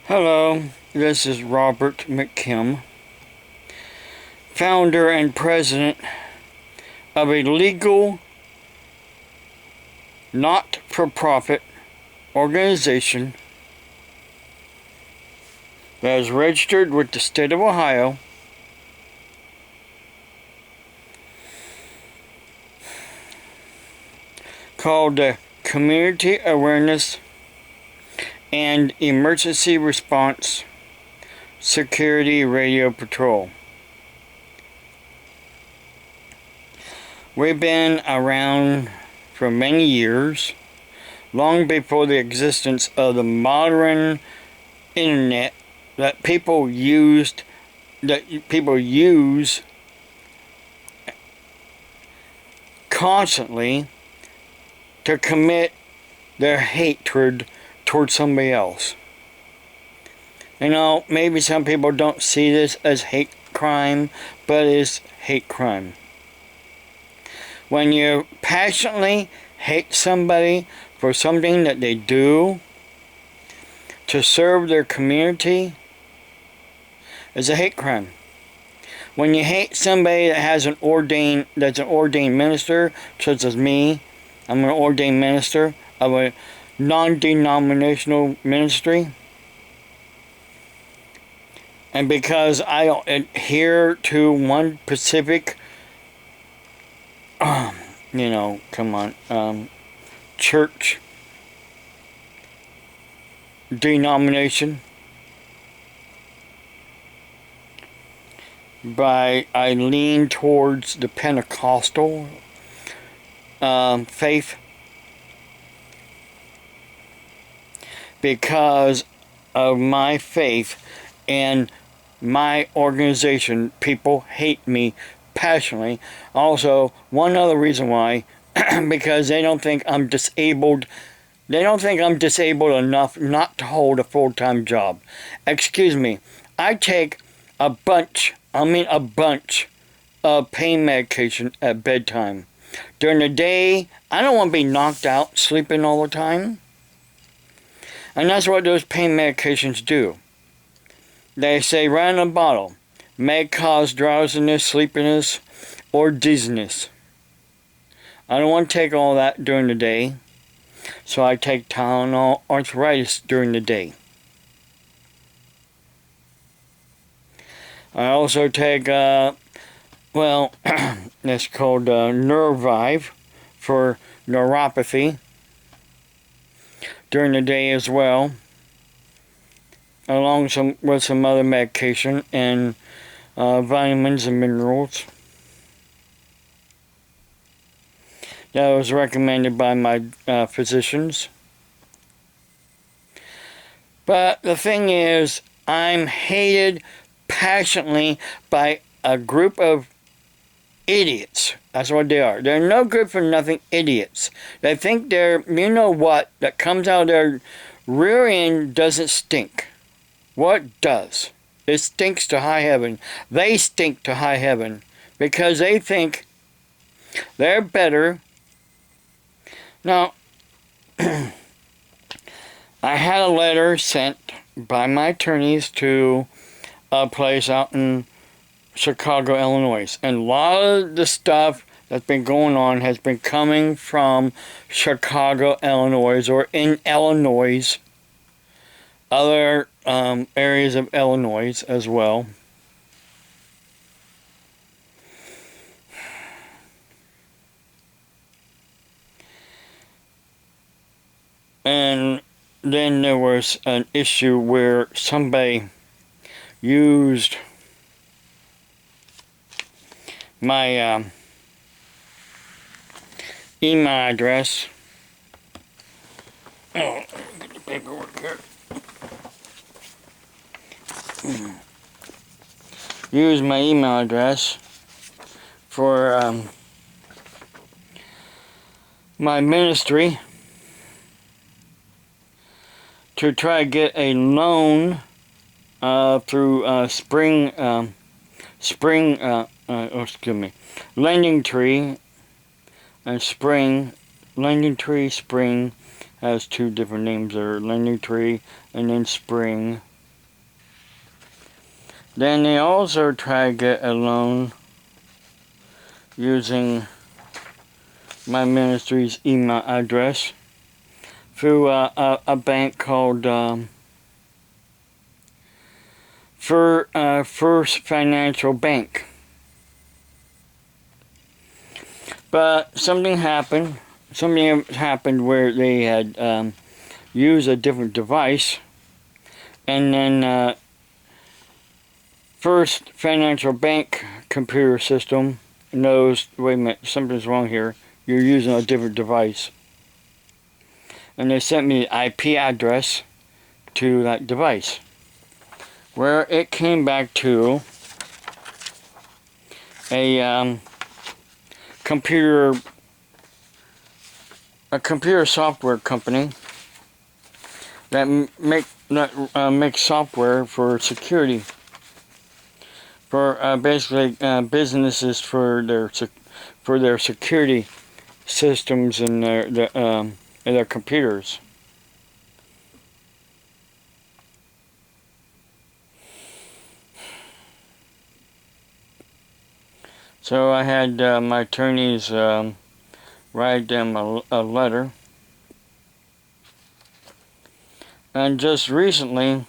Hello, this is Robert McKim, founder and president of a legal, not-for-profit organization that is registered with the state of Ohio, called the Community Awareness and Emergency Response Security Radio Patrol. We've been around for many years, long before the existence of the modern internet that people use constantly to commit their hatred towards somebody else. You know, maybe some people don't see this as hate crime, but it's hate crime. When you passionately hate somebody for something that they do to serve their community, it's a hate crime. When you hate somebody that's an ordained minister, such as me, I'm an ordained minister of a non-denominational ministry, and because I adhere to one specific church denomination, I lean towards the Pentecostal faith. Because of my faith and my organization, people hate me passionately. Also, one other reason why, because they don't think I'm disabled. They don't think I'm disabled enough not to hold a full-time job. Excuse me. I take a bunch of pain medication at bedtime. During the day, I don't want to be knocked out sleeping all the time. And that's what those pain medications do. They say right in the bottle, may cause drowsiness, sleepiness, or dizziness. I don't want to take all that during the day, so I take Tylenol arthritis during the day. I also take, it's called Nervive for neuropathy during the day as well, along with some other medication and vitamins and minerals that was recommended by my physicians. But the thing is, I'm hated passionately by a group of idiots. That's what they are. They're no good for nothing idiots. They think that comes out of their rear end doesn't stink. What does? It stinks to high heaven. They stink to high heaven because they think they're better. Now, I had a letter sent by my attorneys to a place out in Chicago, Illinois, and a lot of the stuff that's been going on has been coming from Chicago, Illinois, or in Illinois, other areas of Illinois as well. And then there was an issue where somebody used my email address. Oh, get the paperwork here. Use my email address for my ministry to try to get a loan through Lending Tree and Spring. Lending Tree, Spring has two different names there. Lending Tree and then Spring. Then they also tried to get a loan using my ministry's email address through a bank called First Financial Bank. But something happened. Something happened where they had used a different device, and then First Financial Bank computer system knows, wait a minute, something's wrong here. You're using a different device. And they sent me the IP address to that device, where it came back to a computer software company that makes software for security, for basically businesses for their security systems and their computers. So I had my attorneys write them a letter, and just recently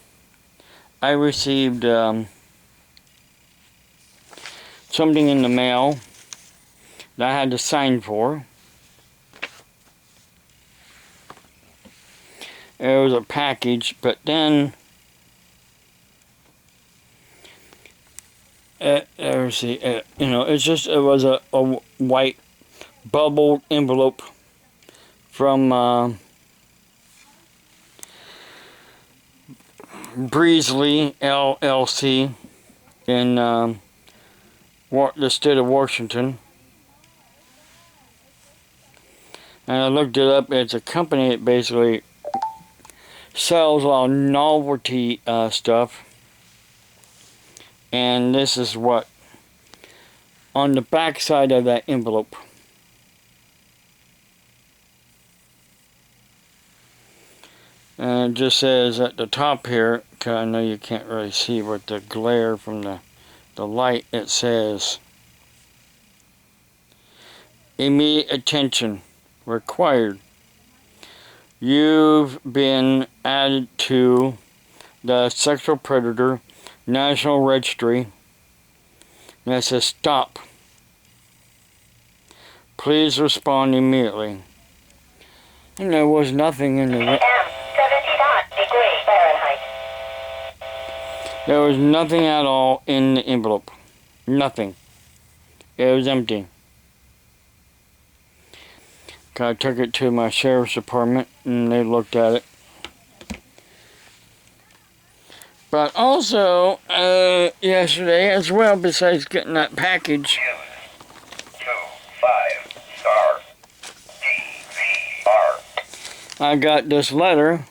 I received something in the mail that I had to sign for. It was a package, but then it was a white bubbled envelope from Breesley LLC in the state of Washington. And I looked it up. It's a company that basically sells a lot of novelty stuff. And this is what on the back side of that envelope. And it just says at the top here, because I know you can't really see with the glare from the light, it says, immediate attention required. You've been added to the Sexual Predator National Registry. And it says, stop. Please respond immediately. And there was nothing in the... There was nothing at all in the envelope. Nothing. It was empty. I took it to my sheriff's department and they looked at it. But also, yesterday as well, besides getting that package, I got this letter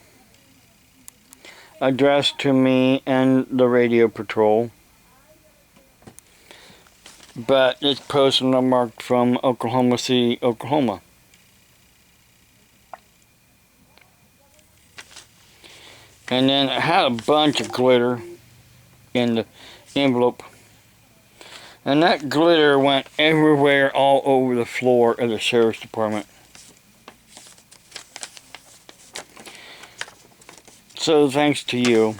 addressed to me and the radio patrol, but it's postal marked from Oklahoma City, Oklahoma. And then it had a bunch of glitter in the envelope, and that glitter went everywhere, all over the floor of the sheriff's department. So thanks to you,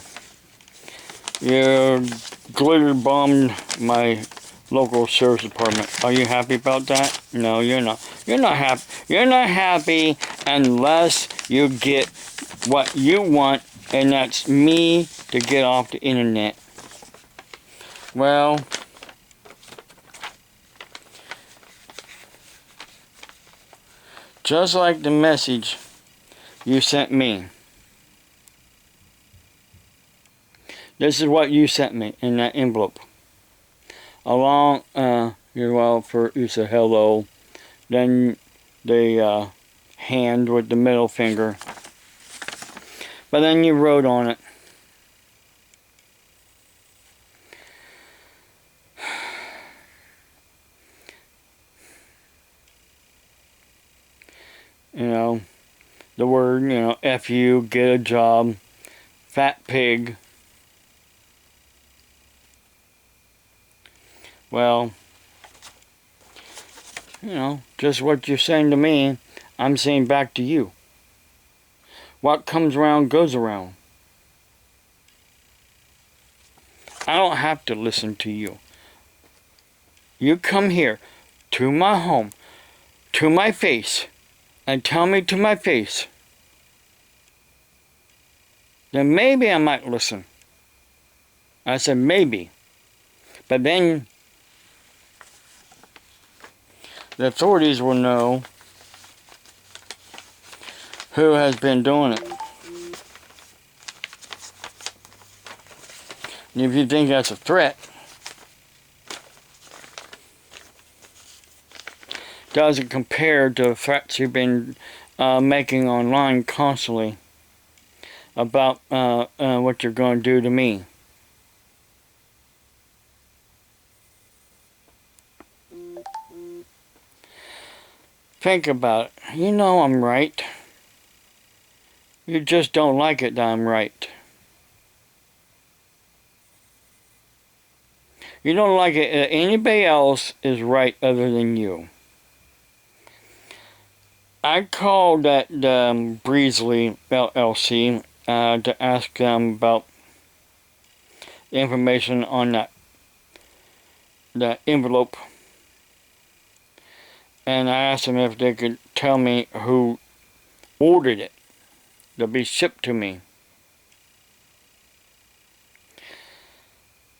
you glitter bombed my local sheriff's department. Are you happy about that? No, you're not. You're not happy. You're not happy unless you get what you want, and that's me to get off the internet. Well, just like the message you sent me. This is what you sent me in that envelope. Along, you said hello, then the hand with the middle finger. But then you wrote on it, the word, F you, get a job, fat pig. Well, just what you're saying to me, I'm saying back to you. What comes around goes around. I don't have to listen to you. You come here, to my home, to my face, and tell me to my face, then maybe I might listen. I said maybe. But then the authorities will know who has been doing it. And if you think that's a threat, doesn't compare to the threats you've been making online constantly about what you're going to do to me. Think about it. You know I'm right. You just don't like it that I'm right. You don't like it that anybody else is right other than you. I called that Breezely LLC to ask them about the information on that envelope. And I asked them if they could tell me who ordered it to be shipped to me.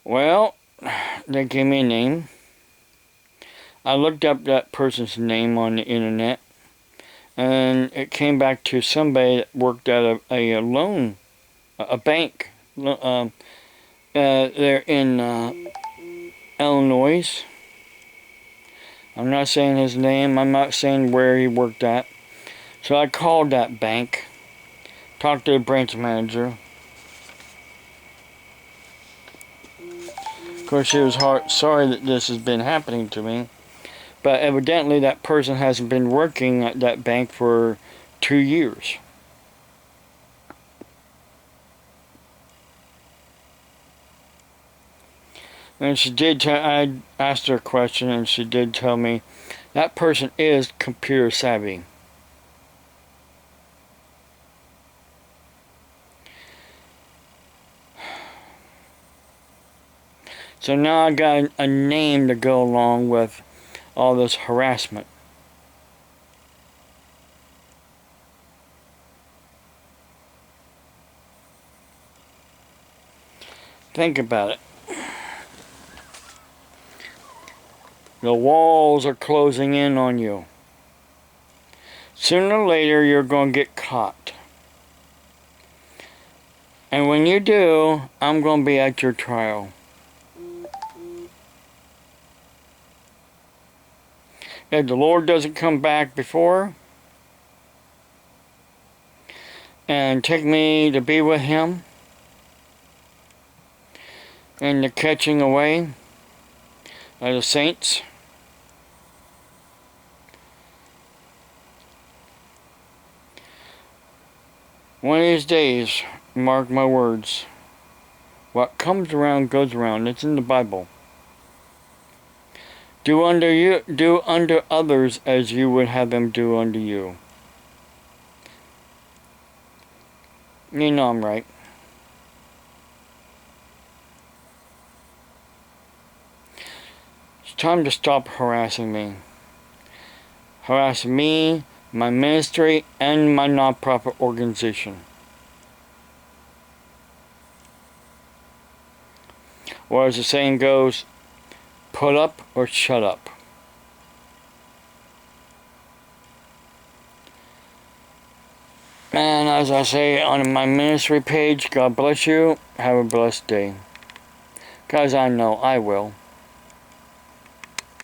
Well, they gave me a name. I looked up that person's name on the internet, and it came back to somebody that worked at a bank. They're in Illinois. I'm not saying his name. I'm not saying where he worked at. So I called that bank, talked to the branch manager. Of course, she was sorry that this has been happening to me. But evidently that person hasn't been working at that bank for 2 years. And I asked her a question, and she did tell me that person is computer savvy. So now I got a name to go along with all this harassment. Think about it. The walls are closing in on you. Sooner or later, you're going to get caught. And when you do, I'm going to be at your trial. If the Lord doesn't come back before and take me to be with Him in the catching away of the saints, one of these days, mark my words, what comes around goes around. It's in the Bible. Do unto others as you would have them do unto you. You know I'm right. It's time to stop harassing me. Harassing me, my ministry, and my nonprofit organization. Or as the saying goes, put up or shut up. And as I say on my ministry page, God bless you. Have a blessed day. Guys, I know I will.